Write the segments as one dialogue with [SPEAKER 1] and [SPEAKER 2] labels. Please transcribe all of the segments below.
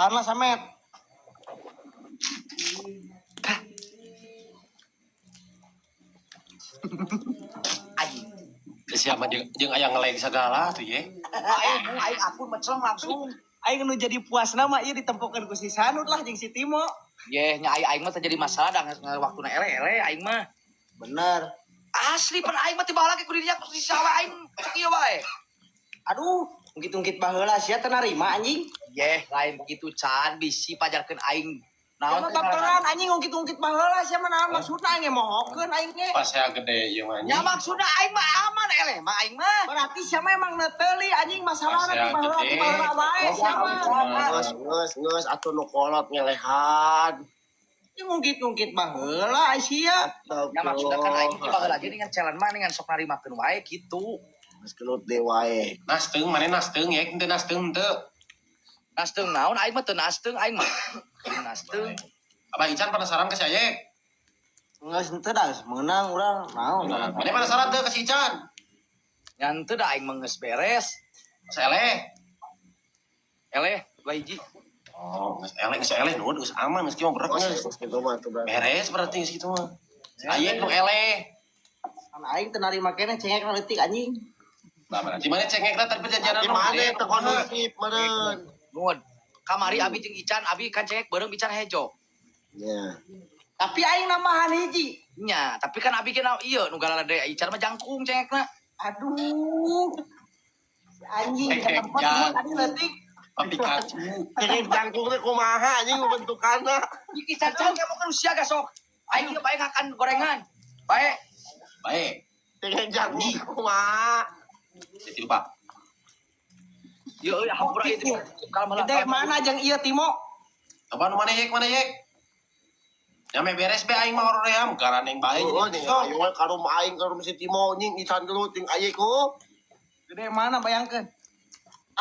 [SPEAKER 1] Karena samet.
[SPEAKER 2] Aing.
[SPEAKER 3] Siapa jeung aya ngeleg segala tuh ye.
[SPEAKER 2] Aing akun macam langsung.
[SPEAKER 1] Aing nu jadi puas nama ieu ditempokeun ku si Sanut lah jeung si Timo.
[SPEAKER 2] Ye, nya aing mah terjadi masalah dah waktuna ele aing mah.
[SPEAKER 1] Bener.
[SPEAKER 2] Asli pan aing mah tiba lagi ku dinya ku si saha aing cek ieu bae.
[SPEAKER 1] Aduh, ungkit-ungkit baheula sia teu narima anjing.
[SPEAKER 2] Ye, lain begitu can bisi pajarkeun aing.
[SPEAKER 1] Naon
[SPEAKER 2] Naon
[SPEAKER 1] baperan anjing ungkit-ungkit baheula sia mah naon maksudna aing mohokeun aing ge.
[SPEAKER 3] Pas saya gede ieu mah.
[SPEAKER 2] Ya maksudna aing mah aman eleh mah aing mah.
[SPEAKER 1] Berarti sia mah emang neteuli anjing masalahna
[SPEAKER 3] Pas ya
[SPEAKER 1] di baheula bae sia mah.
[SPEAKER 4] Geus atuh nu kolot ngelehan.
[SPEAKER 1] Ini ngungkit-ngungkit baheula sia.
[SPEAKER 2] Ya maksudna kan aing tiba lagi dengan jalan mah dengan sok narimakeun wae kitu.
[SPEAKER 4] Geus kelut deui wae.
[SPEAKER 3] Nasteung maneh nasteung ya, henteu nasteung teu.
[SPEAKER 2] Nasteung naon aing mah teu nasteung aing mah. Nasteung.
[SPEAKER 3] Abah Ican penasaran ka si Ayek.
[SPEAKER 1] Geus henteu dah meunang urang naon.
[SPEAKER 3] Maneh penasaran teu ka si Ican?
[SPEAKER 2] Ngan teu da aing mah geus beres.
[SPEAKER 3] Seleh.
[SPEAKER 2] Eleh dua hiji.
[SPEAKER 3] Oh, geus eleh nuhun geus aman geus kieu mah berat geus.
[SPEAKER 4] Kitu mah tuh berarti.
[SPEAKER 3] Beres berarti geus kitu mah. Ayek nu eleh.
[SPEAKER 1] Kan aing teu narima keneh cengek leutik anjing.
[SPEAKER 3] Nah, berarti maneh cengekna tadi perjanjian
[SPEAKER 4] Di mana teu kondusif meureun.
[SPEAKER 2] Nuhun. Kamari abi jeung Ican abi kan cengek bareng bicara hejo.
[SPEAKER 4] Ya.
[SPEAKER 1] Tapi aing nambahan hiji.
[SPEAKER 2] Nya, tapi kan abi kena ieu nu galade Ican mah jangkung cengekna.
[SPEAKER 1] Aduh. Anjing
[SPEAKER 3] Cengek
[SPEAKER 1] tempat
[SPEAKER 3] jang.
[SPEAKER 1] cuma tadi leutik.
[SPEAKER 3] Papi kacu.
[SPEAKER 4] Cengek jangkung teh kumaha anjing bentukanna.
[SPEAKER 2] Ican cengek mah kan siaga sok. Aing ieu bae akan gorengan. Bae.
[SPEAKER 3] Baik.
[SPEAKER 4] Cengek jangkung kumaha.
[SPEAKER 3] Jadi lupa.
[SPEAKER 2] Ieu euy hampura ieu.
[SPEAKER 1] Gede mana jeung ieu Timo?
[SPEAKER 3] Apa nu maneh Yek, maneh Yek? Nyame beres be aing mah hoream karena yang bae.
[SPEAKER 4] Oh, nih ayo karum aing karum si Timo nying ican gelut jeung Ayek ku.
[SPEAKER 1] Gede mana bayangkeun?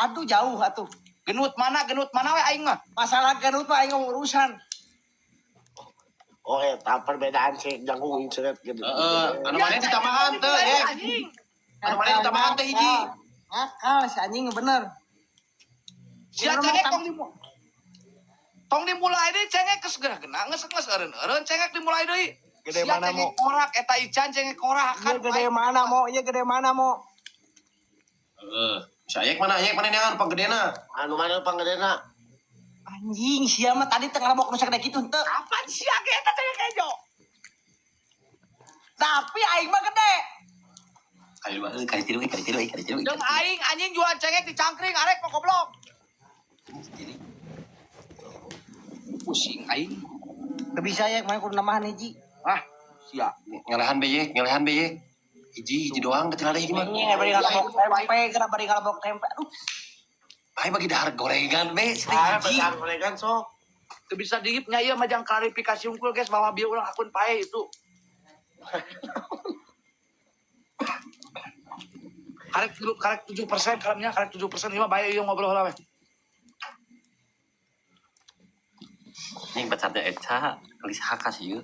[SPEAKER 1] Aduh jauh atuh.
[SPEAKER 2] Genut mana we aing mah.
[SPEAKER 1] Masalah genut mah aing urusan.
[SPEAKER 4] Oh, eta perbedaan cengek jangkung incret gitu.
[SPEAKER 3] Anu maneh ditambahan teu Yek. Anu maneh ditambahan teh hiji.
[SPEAKER 1] Akal si anjing bener.
[SPEAKER 2] Sia cengek tong dimulai deui cengek geus geuna geus eureun cengek dimulai deui.
[SPEAKER 1] Gede
[SPEAKER 2] Sia
[SPEAKER 1] mana,
[SPEAKER 2] cengek
[SPEAKER 1] Mo?
[SPEAKER 2] korak eta Ican cengek korak
[SPEAKER 1] Ieu
[SPEAKER 2] kan.
[SPEAKER 1] gede mana mo? Ieu gede mana mo?
[SPEAKER 3] Si Ayek mana neangan panggedena.
[SPEAKER 4] Anu mana panggedena?
[SPEAKER 1] Anjing sia mah tadi tengah labok nu sakade kitu henteu.
[SPEAKER 2] Kapan sia ge eta cengek hejo?
[SPEAKER 1] Tapi aing mah gede.
[SPEAKER 3] Kali tilu.
[SPEAKER 2] Jeung aing anjing jual cengek di cangkring arek kok goblok. Pusing aing.
[SPEAKER 1] Teu bisa ya main kudu nambahan hiji.
[SPEAKER 2] Ah, sia.
[SPEAKER 3] Ngelehan be Yek. Hiji doang teu ada hiji mah.
[SPEAKER 1] Anjing bari kalabok tempe, gara bari kalabok tempe. Aduh.
[SPEAKER 3] Bae bagi dahar gorengan be,
[SPEAKER 4] Ah,
[SPEAKER 3] hiji.
[SPEAKER 4] pesan gorengan sok.
[SPEAKER 2] Teu bisa diipnya ieu mah jang klarifikasi unggul guys bahwa bieu urang akun pae itu. Karek 7% kalamnya karek 7% ieu mah bae ieu ngobrol heula we.
[SPEAKER 3] Ning pecatnya Eca, geus haka sih ieu.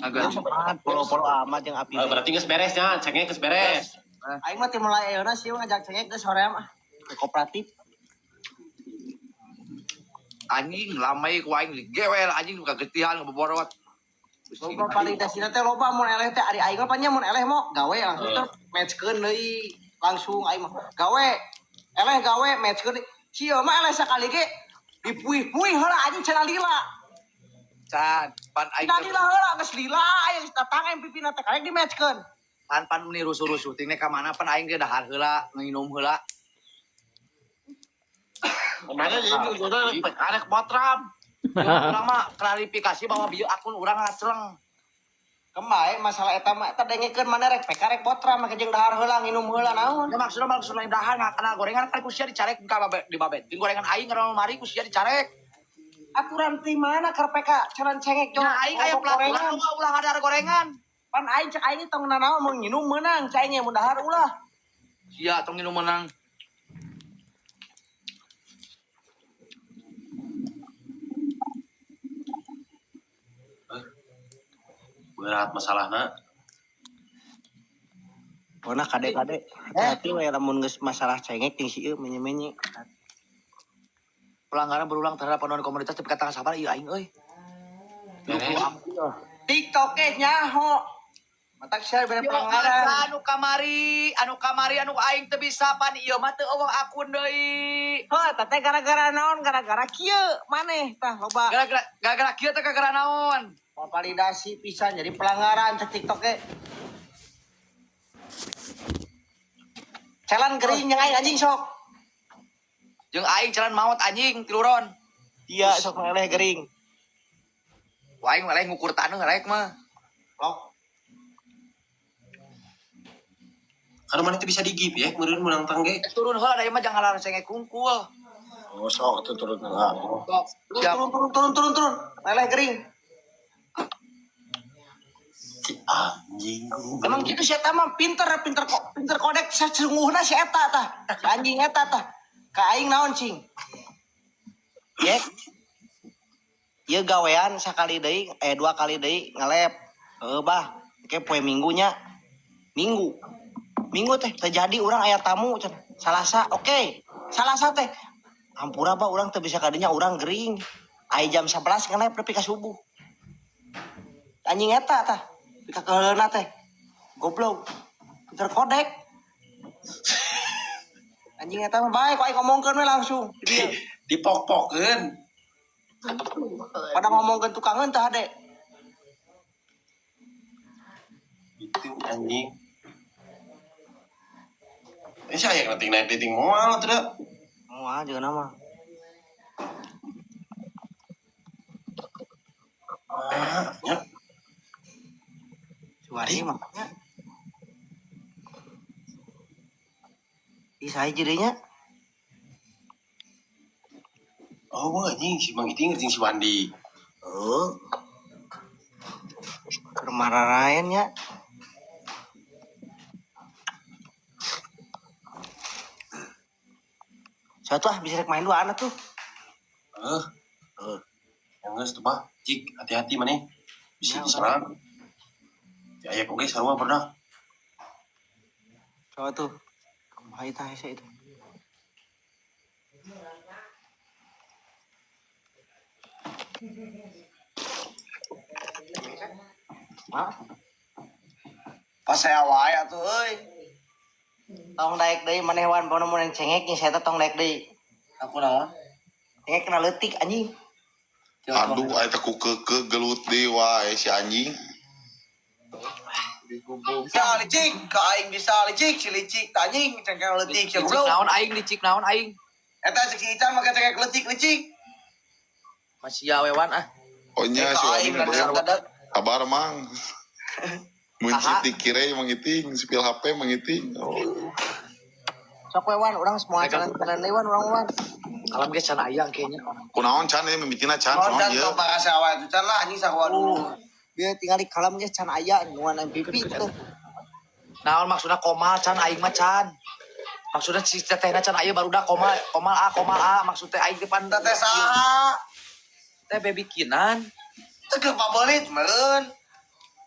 [SPEAKER 2] Agak
[SPEAKER 1] Polo-polo amat jeung api.
[SPEAKER 3] Berarti geus beres nya, cengek geus beres.
[SPEAKER 1] Aing mah teu mulai ayeuna sih ngajak cengek geus hoream ah. Ke kooperatif.
[SPEAKER 2] anjing lamai ku aing digewel anjing kagetihan ngeboborot.
[SPEAKER 1] Loba validasina teh loba mun eleh teh ari aing mah nya mun eleh mo gawe langsung teh matchkeun deui langsung aing mah. Gawe eleh gawe matchkeun sia mah eleh sakali ge dipuih-puih heula anjing cenah lila.
[SPEAKER 2] Can pan aing
[SPEAKER 1] Cenah lila heula geus lila aya datang aing pipina teh karek di matchkeun.
[SPEAKER 2] pan meni rusuh-rusuh tingnya ka mana pan aing ge dahar heula nginum heula.
[SPEAKER 4] Kemana jadi jodoh arek potram.
[SPEAKER 2] Urang mah klarifikasi bahwa bieu akun urang ngacreng.
[SPEAKER 1] Kemae masalah eta mah eta dengekeun mana rek pek karek botra make jeung dahar heula nginum heula naon.
[SPEAKER 2] Ya maksud lain dahar ngakana gorengan kan kusia dicarek ka di babet. Di gorengan aing ngaran mari kusia dicarek.
[SPEAKER 1] Aturan ti mana keur peka caran cengek
[SPEAKER 2] Nah aing aya pelaturan ulah hadar gorengan.
[SPEAKER 1] Pan aing cek aing tong nanaon mau nginum meunang cai nya mun dahar ulah.
[SPEAKER 2] Sia tong nginum menang.
[SPEAKER 3] Berat masalahna.
[SPEAKER 1] Pona kade-kade. Hati we lamun geus masalah cengek jeung si ieu menye-menye.
[SPEAKER 2] pelanggaran berulang terhadap penuhan komunitas tapi kata sabar iya aing euy.
[SPEAKER 3] Beres.
[SPEAKER 1] TikToknya nyaho. Matak share bere pelanggaran.
[SPEAKER 2] Anu kamari anu aing teu bisa pan ieu mah teu eueuh akun deui.
[SPEAKER 1] Heuh, teh gara-gara naon? Gara-gara kieu maneh tah loba.
[SPEAKER 2] Gara-gara kieu teh gara naon?
[SPEAKER 1] Validasi pisan jadi pelanggaran cek TikToknya. Jalan gering yang anjing sok.
[SPEAKER 2] Jeung aing jalan maot anjing tiluron.
[SPEAKER 1] Iya sok meleh gering.
[SPEAKER 2] Wah aing meleh ngukur taneuh rek mah.
[SPEAKER 1] Lok.
[SPEAKER 3] Karena mana itu bisa digip ya, meureun menang tangge.
[SPEAKER 2] Turun heula da ieu mah jangan larang cengek kungkul.
[SPEAKER 4] Oh, sok itu turun lah.
[SPEAKER 2] Sok. Siap.
[SPEAKER 1] Turun. Meleh gering.
[SPEAKER 3] Si anjing.
[SPEAKER 1] Emang gitu si eta mah pinter kodek sesungguhna si eta tah. Si anjing eta tah. Ka aing naon cing? Yek. Ieu gawean sakali deui, 2 kali deui ngelep. Heuh bah, ke poe minggunya. Minggu teh terjadi urang aya tamu can. Salasa, oke. Salasa teh. Hampura bah urang teu bisa kadinya urang gering. Ai jam 11 ngelep nepi ka subuh. Anjing eta tah. Pika keheuleuna teh. Goblok. Pinter kodek. Anjing eta mah bae kok aing ngomongkeun we langsung.
[SPEAKER 3] Dipok-pokeun.
[SPEAKER 1] Pada ngomongkeun tukangeun tah ade.
[SPEAKER 3] Itu anjing. Ini saya yang naik dating moal tuh dah.
[SPEAKER 1] Moal jeung nama.
[SPEAKER 3] Ya.
[SPEAKER 1] Suari mah. Bisa jadinya.
[SPEAKER 3] Oh, wah anjing si Bang Iting jeung si Wandi.
[SPEAKER 1] Oh. Keur mararayan nya. Suatu bisa rek main 2 anak tuh.
[SPEAKER 3] Yang geus tuh Pak. Cik, hati-hati maneh. Bisa diserang. Ya aya oge sarua pernah.
[SPEAKER 1] Suatu. Kumaha tah hese itu. Pas saya wae atuh euy. Tong daek deui maneh wan pono mun cengek nya saya tong daek deui. Aku naon? Cengek kena leutik anjing.
[SPEAKER 5] Aduh, eta ku ke gelut deui wae si anjing.
[SPEAKER 1] Ya licik, ka aing bisa licik, si licik anjing cengek leutik ya
[SPEAKER 2] Licik
[SPEAKER 1] bro.
[SPEAKER 2] naon aing licik naon aing.
[SPEAKER 1] Eta cek si Ican make cengek leutik.
[SPEAKER 2] Masih ya wewan ah.
[SPEAKER 5] Oh nya si
[SPEAKER 1] Aing
[SPEAKER 5] Wadi
[SPEAKER 1] dan dadak.
[SPEAKER 5] kabar mang. Muncit dikira mangiting, sipil HP mangiting. Oh.
[SPEAKER 1] Sok we wan urang semua jalan-jalan deui wan urang wan.
[SPEAKER 2] Alam ge can aya kayaknya.
[SPEAKER 5] Kunaon can ya mimitina can
[SPEAKER 1] Naon
[SPEAKER 5] soal
[SPEAKER 1] can
[SPEAKER 5] ieu.
[SPEAKER 1] tong pakase awal itu can lah anjing sakoa dulu. Dia tinggal di kalam ge can aya nuan MVP teh.
[SPEAKER 2] Naon maksudna komal can aing mah can. Maksudnya si tetehna can aya barudak komal A maksudnya aing teh pan
[SPEAKER 1] Teh saha?
[SPEAKER 2] teh bebikinan.
[SPEAKER 1] Teu ke pabelit meureun.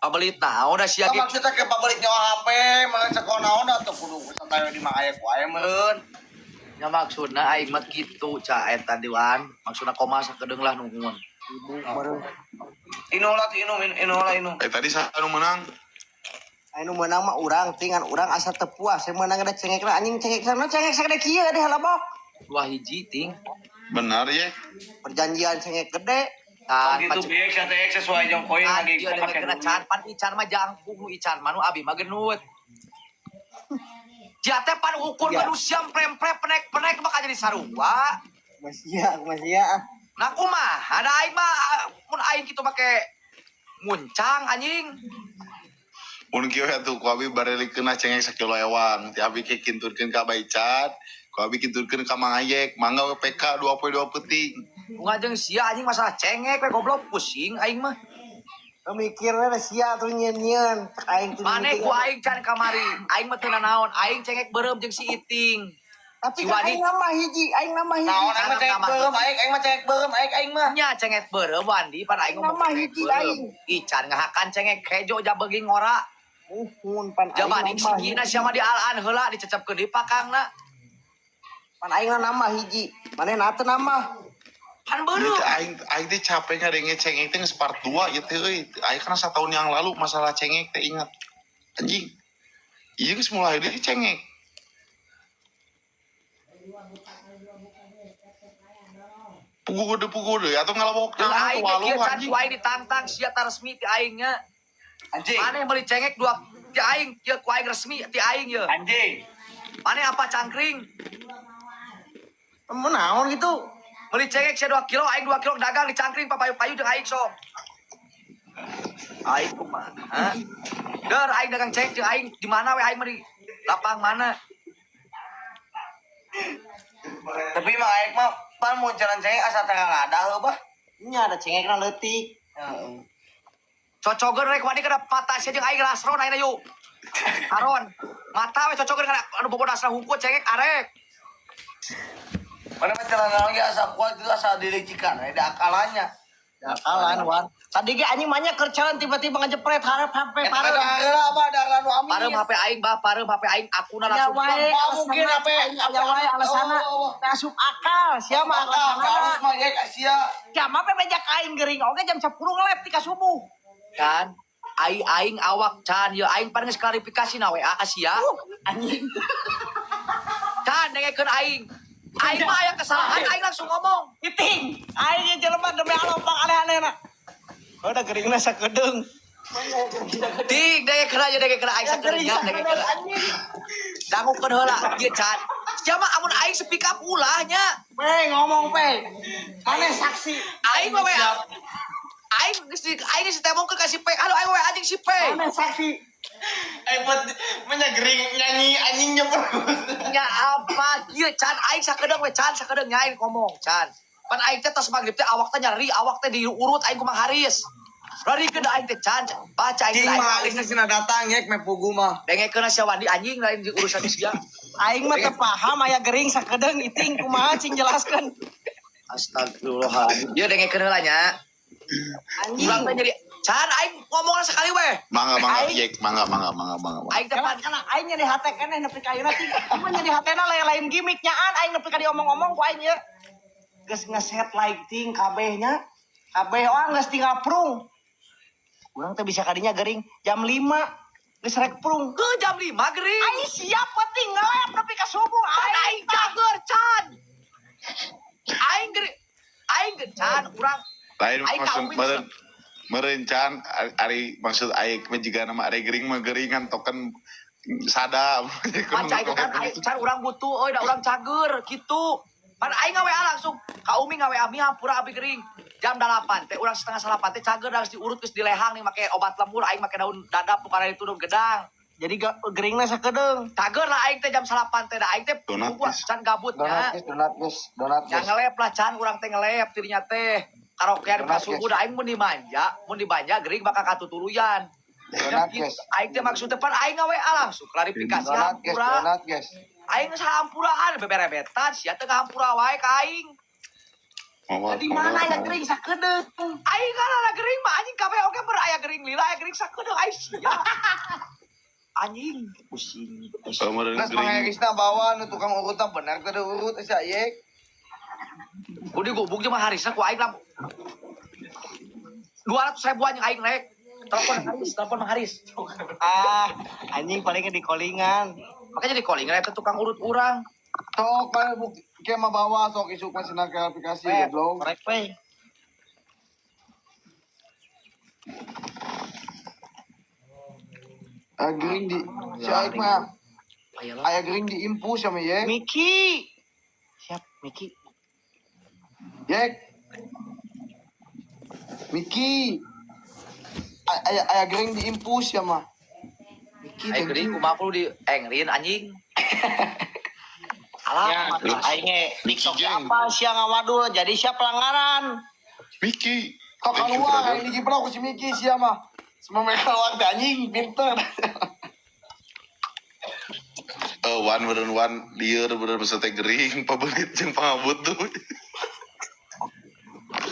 [SPEAKER 2] Pabelit naon da sia ge.
[SPEAKER 1] Maksudnya ke pabelit nyawa HP, meureun cekon naon atuh kudu santai di mah aya ku aya meureun.
[SPEAKER 2] Ya maksudna aing mah kitu ca eta diwan. Maksudna komal sakedeung lah nuhun.
[SPEAKER 1] Inu lah.
[SPEAKER 5] Tadi anu menang.
[SPEAKER 1] Anu menang mah urang, tingan urang asa teu puas. Saya menang ada cengekna anjing cengek sana cengek sagede kieu deh halabok.
[SPEAKER 2] 2 hiji ting.
[SPEAKER 5] Benar ya.
[SPEAKER 1] Perjanjian cengek gede.
[SPEAKER 2] Tan
[SPEAKER 1] Gitu biek sateek sesuai jeung poin lagi
[SPEAKER 2] dia dengan kena can pan ican mah jangkung nu ican mah nu abi mah genut. Dia teh pan ukur
[SPEAKER 1] Ya.
[SPEAKER 2] manusia prem-prem penek-penek mah jadi sarua.
[SPEAKER 1] Masih ya.
[SPEAKER 2] Nah kumaha ada aing mah mun aing kitu make muncang anjing.
[SPEAKER 5] Mun kieu atuh ku abi barelikeun cengek sakilo ewan. Ti abi ke kinturkeun ka Baicat, ku abi kinturkeun ka Mang Ayek, mangga we PK 2 poe 2 peuting.
[SPEAKER 2] Bunga jeung sia anjing masalah cengek we goblok pusing aing mah.
[SPEAKER 1] Mikirnya ada sia tuh nyen. Aing tuh
[SPEAKER 2] Mane ku aing can kamari. Aing mah teu naon, aing cengek beureum jeung si Iting.
[SPEAKER 1] tapi
[SPEAKER 2] si
[SPEAKER 1] kan
[SPEAKER 2] Wandi-
[SPEAKER 1] aing nambah hiji. Naon aing mah cengek beureum, aing mah cengek beureum, aing mah.
[SPEAKER 2] Nya cengek beureum Wandi pan aing ngomong
[SPEAKER 1] Nama
[SPEAKER 2] cengek
[SPEAKER 1] hiji
[SPEAKER 2] beureum.
[SPEAKER 1] aing.
[SPEAKER 2] Ican ngahakan cengek kejo jabeging ora.
[SPEAKER 1] Muhun pan aing
[SPEAKER 2] Jabading
[SPEAKER 1] nambah
[SPEAKER 2] sigina
[SPEAKER 1] hiji.
[SPEAKER 2] sia mah dialaan heula dicecepkeun di pakangna.
[SPEAKER 1] Pan aing nambah hiji. Manehna teu nambah.
[SPEAKER 2] Pan
[SPEAKER 5] Ieu
[SPEAKER 2] beureuh.
[SPEAKER 5] teh aing teh capek ngadenge cengeng teh geus part 2 ieu teh euy. Aing kan 1 tahun yang lalu masalah cengeng teh ingat. Anjing. Ieu geus mulai deui cengeng. Pugu deh atau ngelawok
[SPEAKER 2] Jeung
[SPEAKER 5] nah
[SPEAKER 2] aing
[SPEAKER 5] walu
[SPEAKER 2] kieu can
[SPEAKER 5] anjing.
[SPEAKER 2] ku aing ditantang sia ta resmi ti aing nya.
[SPEAKER 1] Anjing.
[SPEAKER 2] Maneh meuli cengek dua ti aing kieu ku aing resmi ti aing ye.
[SPEAKER 1] Anjing.
[SPEAKER 2] Maneh apa cangkring?
[SPEAKER 1] Mun naon gitu?
[SPEAKER 2] Meuli cengek sia 2 kilo aing 2 kilo dagang di cangkring papayu-payu jeung aing sok. Aing kumaha? Deur aing dagang cengek jeung aing di mana we aing mah di lapang mana?
[SPEAKER 1] Tapi mah aing mah pan mun jalan cengeng asa tengah lada heuh bah. Nya ada cengekna leutik. Heeh.
[SPEAKER 2] Cocogeun rek wani kana mata sia jeung aing rasron ayeuna yuk. Aron, mata we cocogeun kana anu bobodas hungkut cengek arek.
[SPEAKER 1] Mana mah jalan lagi asa kuat itu asa dilicikan, ada akalannya. Akalan wan. Tadi ge anjing mah nya kerjaan tiba-tiba ngejepret hareup HP pareuh. Ada apa ada anu amin.
[SPEAKER 2] Pareum HP aing bah, pareum HP aing akuna
[SPEAKER 1] Ya
[SPEAKER 2] langsung.
[SPEAKER 1] wae,
[SPEAKER 2] mungkin
[SPEAKER 1] HP ya wae alasana. Asup akal, sia mah alasana.
[SPEAKER 2] mah ge sia.
[SPEAKER 1] Jam apa beja kain gering oge jam 10 ngelep tika subuh.
[SPEAKER 2] Kan aing awak can ye aing pan geus klarifikasi na WA ka sia.
[SPEAKER 1] Anjing.
[SPEAKER 2] Can dengekeun aing. Aing mah aya kesalahan aing langsung ngomong.
[SPEAKER 1] Kiting. Aing jelema demi alompang aneh-anehna. Udah geringna sakedeung.
[SPEAKER 2] Ting dengekeun aja dengekeun aing sakedeungnya dengekeun. Dangukeun heula ieu can. Sia mah amun aing speak up ulahnya.
[SPEAKER 1] Pe ngomong pe. Maneh saksi.
[SPEAKER 2] Aing mah WA. Aing geus ditemongkeun ka si P. Halo aing WA anjing si P.
[SPEAKER 1] Maneh saksi. Buat menyagering nyanyi anjingnya
[SPEAKER 2] Nya apa? Ieu can aing sakedeung we can sakedeung nyain ngomong can. Pan aing teh tos magrib teh awak teh nyari, awak teh diurut aing kumaha haris. Lari ke aing teh can baca aing.
[SPEAKER 1] Cing mah aing sina datang yek me pugu mah.
[SPEAKER 2] Dengekeun sia wandi anjing lain di urusan sia.
[SPEAKER 1] Aing mah teu paham aya gering sakedeung iting kumaha cing jelaskeun.
[SPEAKER 2] Astagfirullahaladzim. Ieu dengekeun heula nya.
[SPEAKER 1] Anjing.
[SPEAKER 2] Ulang teh jadi can aing ngomong sekali we.
[SPEAKER 5] Mangga
[SPEAKER 1] Aing-
[SPEAKER 5] yek mangga.
[SPEAKER 2] Aing teh pan
[SPEAKER 1] Karena aing nya di hate keneh nepi ka ayeuna ting. Cuma nya di hatena lain gimmick nyaan aing nepi ka diomong-omong ku aing ye. Geus ngeset lighting kabehnya. Kabeh geus tinggal prung. Urang teh bisa kadinya gering jam 5. Geus rek prung.
[SPEAKER 2] ke jam 5 gering.
[SPEAKER 1] Aing siap penting ngelep nepi ka subuh
[SPEAKER 2] Aing cager can. Aing gering. Aing can urang.
[SPEAKER 5] Lain
[SPEAKER 2] Aing
[SPEAKER 5] maksud
[SPEAKER 2] kawin,
[SPEAKER 5] merencan ari maksud aing mah jiga nama ari gering mah geringan token sada.
[SPEAKER 2] Maca itu kan aing can urang butuh euy da urang cager gitu. Pan aing ngawe langsung ka umi ngawe ami hampura abi gering. Jam 8 teh urang setengah 8 teh cager harus diurut geus dilehang nih make obat lemur aing make daun dadap bukan itu daun gedang.
[SPEAKER 1] Jadi geringna sakedeung.
[SPEAKER 2] Cager lah aing teh jam 8 teh da aing teh
[SPEAKER 5] Donat,
[SPEAKER 2] gua
[SPEAKER 5] guys.
[SPEAKER 2] can gabutnya.
[SPEAKER 1] Donat
[SPEAKER 2] Yang ngelep lah can urang teh ngelep dirinya teh. Karaokean pas subuh da aing mun dibanja gering bakal katutuluyan. Gitu. Aing teh maksudnya pan aing ngawe langsung klarifikasi hampura. Aing geus hampuraan beberebetan sia teh hampura wae ka aing.
[SPEAKER 1] Di mana aya gering sakedeung?
[SPEAKER 2] Aing kana gering mah anjing kabeh oge ber aya gering lila aya gering sakedeung aing sia. Anjing pusing.
[SPEAKER 5] Meureun
[SPEAKER 6] Nas
[SPEAKER 5] gering.
[SPEAKER 6] mangegisna bawa nu tukang urutan bener teh urut sia yek.
[SPEAKER 2] Udah gubuk mah harisna ku aing lampu. 200.000 anjing aing rek. Telepon Mang Haris.
[SPEAKER 1] Anjing palingnya di callingan.
[SPEAKER 2] Makanya di calling rek tukang urut urang.
[SPEAKER 6] Sok bae buk ke mah bawa sok isuk masina ke aplikasi goblok.
[SPEAKER 1] Korek pe.
[SPEAKER 6] Gering di si aik mah
[SPEAKER 2] Ayolah.
[SPEAKER 6] aya gering di impus sama yek.
[SPEAKER 1] Miki. Siap Miki.
[SPEAKER 6] Yek. Miki. Aya gering di impus ya mah. Miki
[SPEAKER 2] Aing
[SPEAKER 6] thank
[SPEAKER 2] gering
[SPEAKER 6] you.
[SPEAKER 2] kumaha kudu di engrin anjing. Alah,
[SPEAKER 1] Aingnya
[SPEAKER 5] Miki
[SPEAKER 1] sok
[SPEAKER 5] geng.
[SPEAKER 1] apa sia ngawadul jadi siap pelanggaran.
[SPEAKER 5] Miki.
[SPEAKER 6] Kok
[SPEAKER 5] Thank you,
[SPEAKER 6] keluar
[SPEAKER 5] brother.
[SPEAKER 6] yang digipra ku si Miki sia mah. Semua mereka warga anjing pinter.
[SPEAKER 5] Wan lieur bener teh gering pabelit jeung pangabut tuh.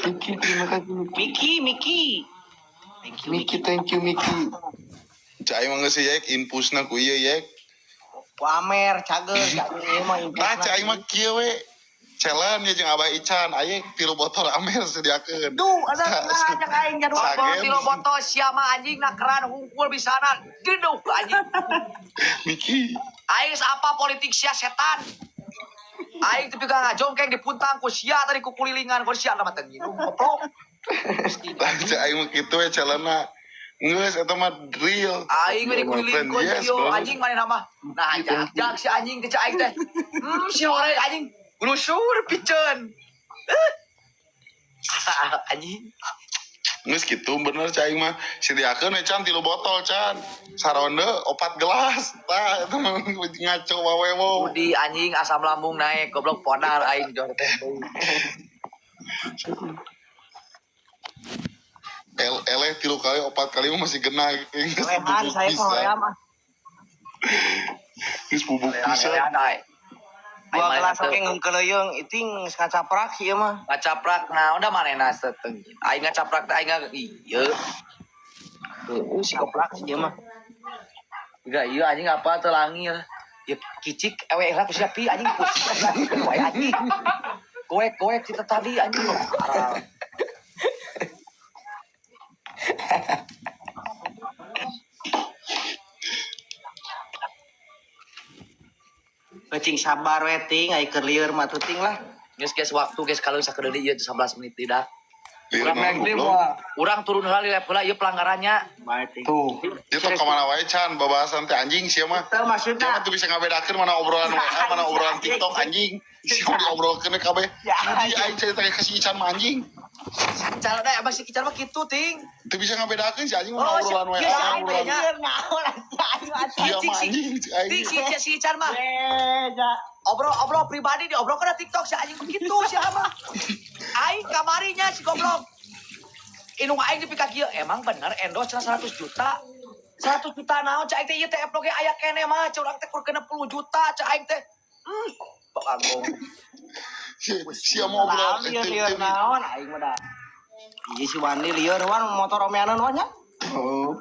[SPEAKER 6] Miki terima kasih Miki.
[SPEAKER 1] Miki.
[SPEAKER 6] Thank you Miki.
[SPEAKER 5] Cai mah geus yek infusna ku ieu yek.
[SPEAKER 1] Ku Amer cager ieu mah
[SPEAKER 5] Nah cai mah kieu we. challenge ya jeung Abah Ican aya 3 botol Amer sediakeun.
[SPEAKER 2] Duh, ada yang aing jadwal
[SPEAKER 5] Sagen.
[SPEAKER 2] tilo botol siama anjing na keran hungkul bisana. Gedung anjing.
[SPEAKER 5] Miki.
[SPEAKER 2] Aing apa politik sia setan. Aing tapi ka ngajongkeng di puntang ku sia tadi ku kulilingan ku sia mah teu nginum goblok.
[SPEAKER 5] Tah cek aing mah kitu we challenge-na. Geus eta mah real.
[SPEAKER 2] Aing mah dikuliling ku
[SPEAKER 5] Yes,
[SPEAKER 2] cio
[SPEAKER 5] bro.
[SPEAKER 2] anjing mana nama. Nah, jak si anjing teh cek aing teh. Si hore anjing glusur piceun. Anjing.
[SPEAKER 5] Geus kitu bener cek aing mah sediakeun we Can 3 botol Can. Saronde 4 gelas. Tah eta mah ngaco wae wo.
[SPEAKER 2] Budi anjing asam lambung naik goblok podal aing jor teh.
[SPEAKER 5] Eleh 3 kali 4 kali mah masih kena.
[SPEAKER 1] Lehan saya Korea mah.
[SPEAKER 5] Geus bubuk pisan.
[SPEAKER 2] Lehan aing.
[SPEAKER 1] Dua gelas oke ngkeuleuyeung iting ngacaprak ieu mah.
[SPEAKER 2] Ngacaprak nah udah manehna seteng. Aing ngacaprak teh aing ieu. Tuh si goblok
[SPEAKER 1] Ieu mah.
[SPEAKER 2] enggak iya anjing apa teu langir. Ya kicik ewe lah sia pi anjing pusing. Wae anjing. Goek kita tadi anjing. Parah.
[SPEAKER 1] Cing sabar we ting ai keur lieur mah tuting lah.
[SPEAKER 2] Geus waktu geus kalau sakedeui ieu 11 menit tidak.
[SPEAKER 5] Lieur mah
[SPEAKER 6] Ini
[SPEAKER 5] goblok.
[SPEAKER 6] mah.
[SPEAKER 2] Urang turun heula lihat heula ieu pelanggarannya.
[SPEAKER 1] Bae ting.
[SPEAKER 6] Tuh.
[SPEAKER 5] Dia tuh kemana wae Can babasan teh anjing sia mah.
[SPEAKER 1] Teu maksudna.
[SPEAKER 5] Jangan tuh bisa ngabedakeun mana obrolan WA mana obrolan TikTok anjing. Si mau diobrolkeun kabeh. Jadi aing cerita ke si Ican mah anjing.
[SPEAKER 2] Cara da masih kicar mah kitu ting.
[SPEAKER 5] Teu bisa ngabedakeun si anjing
[SPEAKER 2] Oh,
[SPEAKER 5] mana obrolan WA
[SPEAKER 2] iya,
[SPEAKER 5] obrolan.
[SPEAKER 2] iya.
[SPEAKER 1] Ngaon
[SPEAKER 5] Dia mah anjing si
[SPEAKER 2] Ting
[SPEAKER 5] aing.
[SPEAKER 2] si Ican mah.
[SPEAKER 1] Beda.
[SPEAKER 2] Obrol pribadi di obrol ke TikTok si anjing begitu si mah. Aing kamarinya si goblok. Inung aing di pika kieu emang bener endorse cenah 100 juta. 100 juta naon cai teh ieu teh vlog aya kene mah curang teh kur kena 10 juta cai aing teh. Bagong.
[SPEAKER 5] Si mau obrolan
[SPEAKER 1] Lieur naon aing mah da. Ieu si Wandi lieur wan motor omeanan wan nya.
[SPEAKER 6] Oh.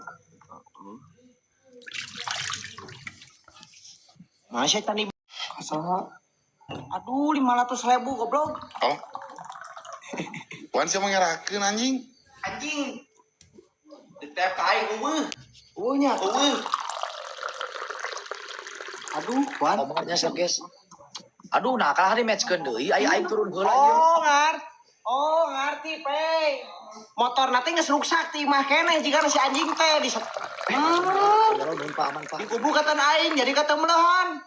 [SPEAKER 1] Masih tadi
[SPEAKER 6] Kasaha?
[SPEAKER 1] aduh 500.000 goblok.
[SPEAKER 5] Oh. Wan sia mangerakeun anjing.
[SPEAKER 1] Anjing. Tetep aing eueuh. Nya. Aduh, Wan.
[SPEAKER 2] Ngomongnya sih guys. Aduh nah kalah di matchkeun deui aing turun heula ieu.
[SPEAKER 1] Ngerti, Pe. Motor nanti geus rusak ti mah keneh jika si anjing teh di di kubu katan aing jadi kata melehan.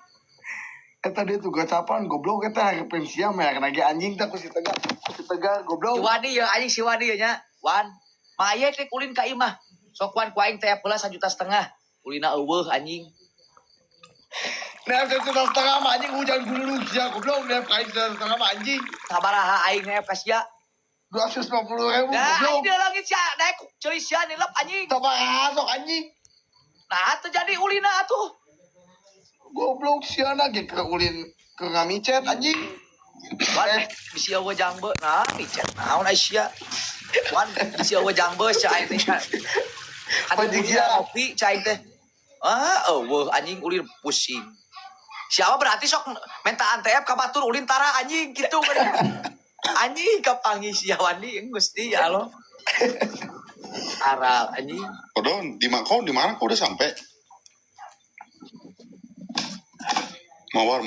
[SPEAKER 6] Eta dia tuh gacapan goblok eta harepeun sia mah kena ge anjing teh ku si tegar goblok.
[SPEAKER 2] Si Wadi ya anjing si Wadi ya nya. Wan. Maya teh kulin ka imah. Sok wan ku aing teh heula 1,5 juta. Kulina eueuh anjing.
[SPEAKER 6] Nah, 1,5 juta mah anjing hujan gulung sia goblok nah kain 1,5 juta mah anjing.
[SPEAKER 2] Sabaraha aing neep ka sia.
[SPEAKER 6] 250.000
[SPEAKER 2] Nah,
[SPEAKER 6] goblok.
[SPEAKER 2] aing dia lagi sia naik ceuli sia nilep anjing.
[SPEAKER 6] Sabaraha sok anjing.
[SPEAKER 2] Nah, terjadi ulina atuh.
[SPEAKER 6] Goblok sia na ge ke ulin ke ngamicet anjing.
[SPEAKER 2] Wan bisi eueuh jangbe. Nah, micet naon ai sia. Wan bisi eueuh jangbe sia aing teh. Adi
[SPEAKER 6] Panjang sia.
[SPEAKER 2] kopi cai teh. Eueuh anjing ulin pusing. Siapa berarti sok minta antep ka batur ulin tara anjing gitu. Anjing kapanggih sia Wandi Gusti ya lo. Aral anjing.
[SPEAKER 5] Kodon, di mana kau udah sampai? Mawar.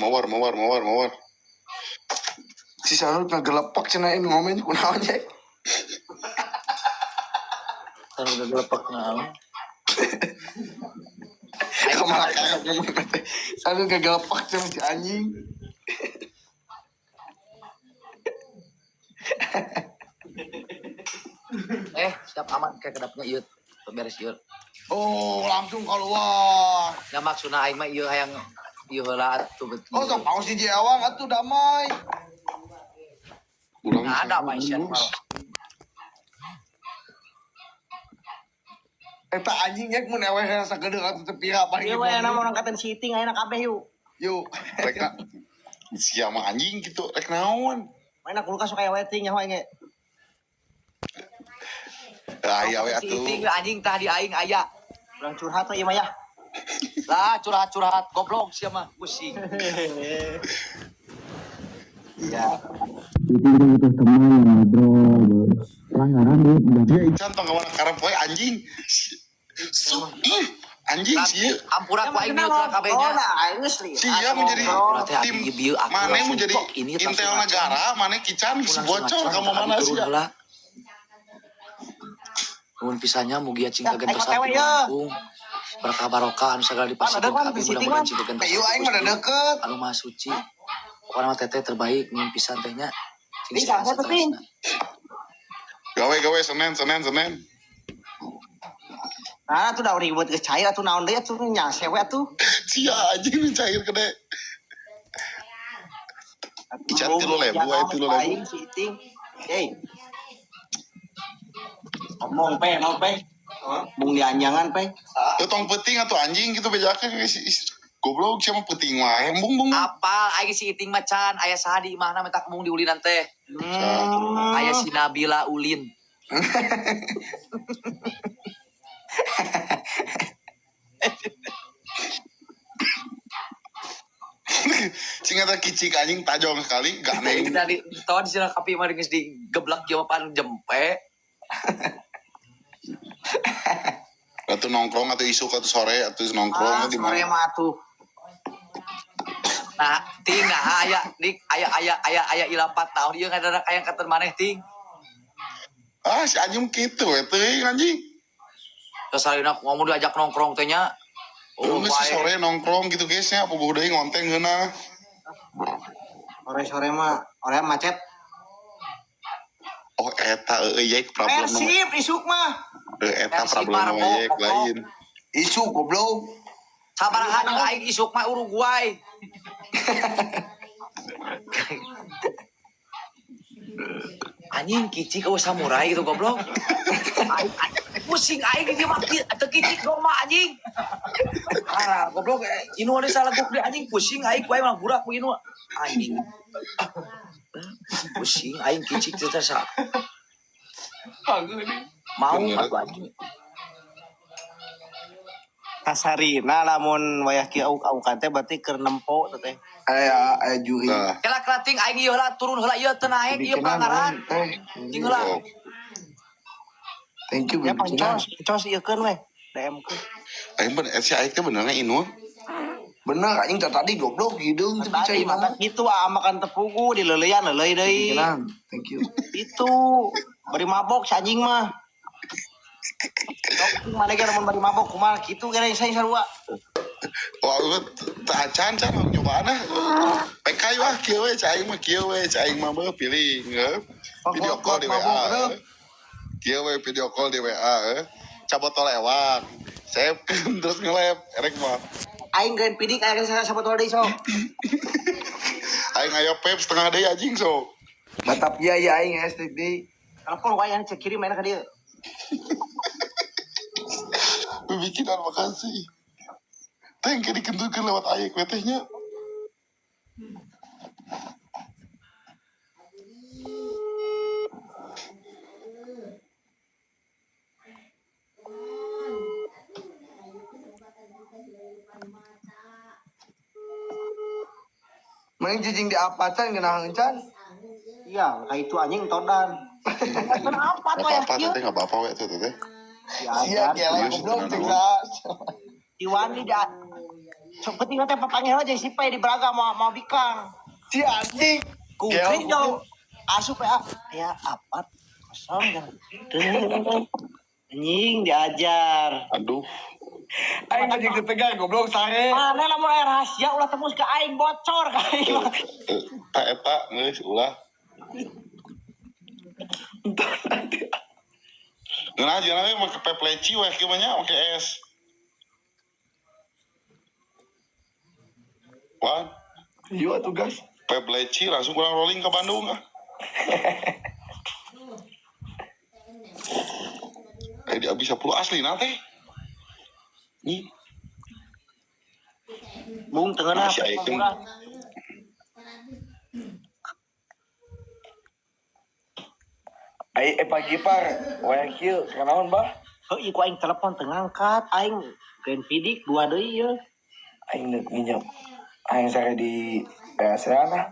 [SPEAKER 6] Si Sarut ngagelepak cenah ini ngomen kunaon ya.
[SPEAKER 2] Taruh udah gelepak naon.
[SPEAKER 6] Kemana Sarut ngagelepak cenah si anjing.
[SPEAKER 2] Siap aman kayak kedapnya ieu. Beres ieu.
[SPEAKER 6] Oh, langsung keluar.
[SPEAKER 2] Ya maksudna aing mah ieu hayang ieu heula atuh beuti.
[SPEAKER 6] Oh, sok paus si Jewang atuh damai.
[SPEAKER 5] Urang
[SPEAKER 2] Nah, ada maisyan mal.
[SPEAKER 6] Eta anjing nya mun ewe sakedeuk atuh teu pira paling.
[SPEAKER 1] Ieu we na orang katen siting ayeuna kabeh yuk.
[SPEAKER 6] Yuk.
[SPEAKER 5] Rek sia mah anjing gitu rek naon?
[SPEAKER 1] Maina kulkas sok aya weting nya we ge.
[SPEAKER 5] Aya we atuh.
[SPEAKER 2] Siting anjing tah di aing aya.
[SPEAKER 1] Urang curhat we ieu mah ya.
[SPEAKER 2] Lah curhat-curhat goblok sia mah pusing.
[SPEAKER 7] Jadi kita butuh teman yang ngobrol, pelanggaran dia
[SPEAKER 5] Dia Ican tong kawan karep poe anjing. Anjing sih.
[SPEAKER 2] Ampura ku aing mieu kabehnya.
[SPEAKER 5] Sia mau jadi
[SPEAKER 2] Berarti
[SPEAKER 5] tim
[SPEAKER 2] abi bieu aku
[SPEAKER 5] mana
[SPEAKER 2] langsung
[SPEAKER 5] mau jadi
[SPEAKER 2] kok ini
[SPEAKER 5] intel negara, mana Kican si bocor kamu mana sih?
[SPEAKER 2] Nuhun pisannya mugia cing kagen
[SPEAKER 1] aing
[SPEAKER 2] pesan
[SPEAKER 1] mah
[SPEAKER 2] di Lampung. Berkah barokah anu sagala dipasikeun
[SPEAKER 1] Ada kan
[SPEAKER 2] ka abi
[SPEAKER 1] di situ,
[SPEAKER 2] mudah-mudahan
[SPEAKER 1] Man.
[SPEAKER 2] cing kagen
[SPEAKER 6] Ayo aing mah deket.
[SPEAKER 2] anu mah suci. Pokokna mah teteh terbaik nuhun pisan teh nya.
[SPEAKER 1] Ih, sangka tuh, Ting.
[SPEAKER 5] Gawe Senin.
[SPEAKER 1] Nah, tuh udah buat kecair tuh naon deui tuh nya sewe tuh.
[SPEAKER 5] Sia anjing cair gede. Ican 3.000 aya 3.000.
[SPEAKER 1] Si Ting. Hey. Ngomong pe. Bung dianjangan pe.
[SPEAKER 5] Itu tong penting atau anjing gitu bejakeun goblok siapa penting wae bung.
[SPEAKER 2] Apal aing si Iting macan aya saha di imahna mentak mung diulinan teh. Aya si Nabila ulin.
[SPEAKER 5] Sing eta kicik anjing tajong sekali gak neng.
[SPEAKER 2] Dari tahun di sana kapi mah geus digeblak jawaban jempe.
[SPEAKER 5] Atau nongkrong atau isuk atau sore atau nongkrong di
[SPEAKER 1] Sore
[SPEAKER 5] mana?
[SPEAKER 1] mah tuh.
[SPEAKER 2] Nah, ting nah aya ilapat tahun ieu ngadadak aya kater maneh ting.
[SPEAKER 5] Ah si anjing gitu teuing anjing.
[SPEAKER 2] Terus salina ngomong diajak nongkrong teh nya.
[SPEAKER 5] Oh, si sore nongkrong gitu guys nya apa gue deui ngonteng geuna.
[SPEAKER 1] Sore mah orang macet.
[SPEAKER 5] Oh eta euyek problem.
[SPEAKER 1] Persib isuk mah.
[SPEAKER 5] Eta
[SPEAKER 2] Persib
[SPEAKER 5] problem
[SPEAKER 2] Marbo,
[SPEAKER 5] euyek
[SPEAKER 2] pokok.
[SPEAKER 5] lain.
[SPEAKER 6] Isu goblok.
[SPEAKER 2] Sabaraha nu aing isuk mah Uruguay. Anjing kicik eueuh samurai gitu goblok. Pusing aing dia mah teu kicik dong mah anjing. Ah, goblok inu ada salah guk di anjing pusing aing ku aing mah burak ku inu anjing. Pusing aing kicik teh sa. Mau aku anjing.
[SPEAKER 1] Kasarina lamun wayah kieu auk teh berarti keur nempo teh.
[SPEAKER 6] Aya juri.
[SPEAKER 5] Nah,
[SPEAKER 2] Kela kelating aing ieu lah turun heula ieu teu naek ieu pelanggaran. Ting heula.
[SPEAKER 5] oh.
[SPEAKER 6] Thank you
[SPEAKER 1] Ya
[SPEAKER 6] bikinan.
[SPEAKER 1] pancos ieukeun we. DM keun.
[SPEAKER 5] Aing bener si aing teh benerna inu.
[SPEAKER 6] Bener anjing tadi goblok hidung teu
[SPEAKER 1] Tadi
[SPEAKER 6] bisa
[SPEAKER 1] mata gitu makan tepugu di leuleyan leuleuy deui.
[SPEAKER 6] Bikinan. Thank you.
[SPEAKER 1] Itu beri mabok si anjing mah. Sok mana ge lamun bari mabok kumaha kitu kira saya sarua.
[SPEAKER 5] Wah, tak acan nyobana. PK wah kieu we cai mah pilih ngeup. Video call di WA. Kieu we video call di WA. Cabot lewat. Save terus nge-lab erek mah.
[SPEAKER 1] Aing geun pidik aya sabotol deui sok.
[SPEAKER 5] Aing aya pep setengah deui anjing so.
[SPEAKER 6] Batap ya aing STD.
[SPEAKER 1] Telepon wayang cek kirim main ka dieu.
[SPEAKER 5] Bikinan makasih. Thank you dikentukeun lewat ayek we teh nya.
[SPEAKER 6] Main jijing di apatan geunah encan.
[SPEAKER 1] Iya, ka itu anjing todan. Kenapa tuh ya
[SPEAKER 5] Apa-apa
[SPEAKER 1] kieu?
[SPEAKER 5] teh enggak apa-apa we teh teh.
[SPEAKER 6] Sia gila goblok tinggal.
[SPEAKER 1] Iwani dia. Sok penting teh papanggil aja si Pe di Braga mau bikang.
[SPEAKER 6] Si anjing.
[SPEAKER 1] Kumplit dong. Asup ya. Ya apa? Kosong kan. Anjing diajar.
[SPEAKER 5] Aduh.
[SPEAKER 6] Aing anjing ketegar goblok sare.
[SPEAKER 1] Mana lamun air rahasia ulah tembus ke aing bocor ka aing.
[SPEAKER 5] Tak eta geus ulah. Nah, jangan make pepleci weh kieu mah nya make es. Wah,
[SPEAKER 6] Iya tuh guys.
[SPEAKER 5] pepleci langsung kurang rolling ke Bandung ah. Dia bisa puluh asli nanti. Nih,
[SPEAKER 1] Bung tengena.
[SPEAKER 5] masih item.
[SPEAKER 6] Pagi par, wayang kieu kenaon bah?
[SPEAKER 1] Heuh ieu ku aing telepon teu ngangkat aing geun pidik dua deui ye.
[SPEAKER 6] Aing neuk nginjam. Aing sare di PSA nah.